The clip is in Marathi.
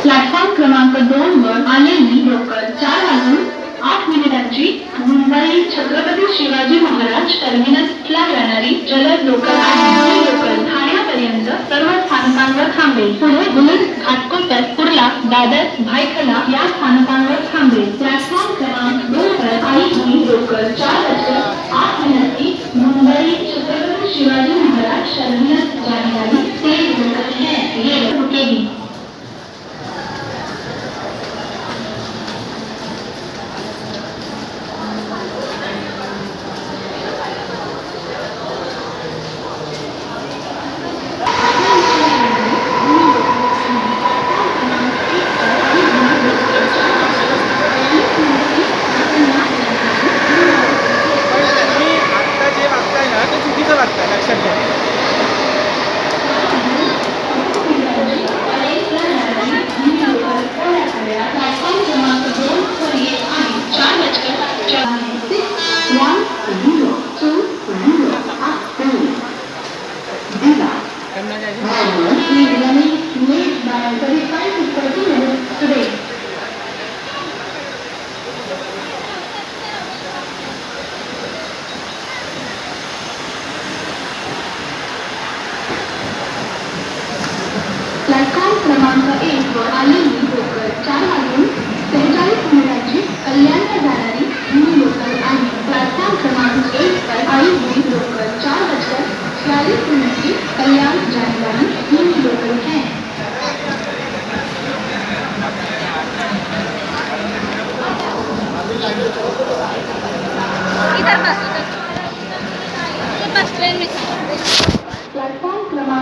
प्लॅटफॉर्म क्रमांक 2 वर आलेली लोकल 4:08 मुंबई छत्रपती शिवाजी महाराज टर्मिनसला जाणारी जलद लोकल आहे. ही लोकल ठाण्यापर्यंत सर्व स्थानकांवर थांबेल. पुढे बुलेट घाटकोपर कुर्ला दादर भायखला या स्थानकांवर थांबेल. प्लॅटफॉर्म क्रमांक 2 वर आलेली लोकल 4:08 मुंबई छत्रपती शिवाजी महाराज टर्मिनस जाने वाली तेज लोकल है. ये रुकेगी. प्लॅटफॉर्म क्रमांक 1 वर आलेली लोकल 4:43 कल्याणला जाणारी ही लोकल आहे. प्लॅटफॉर्म क्रमांक 1 वर आलेली लोकल 4:46 कल्याण जाणारी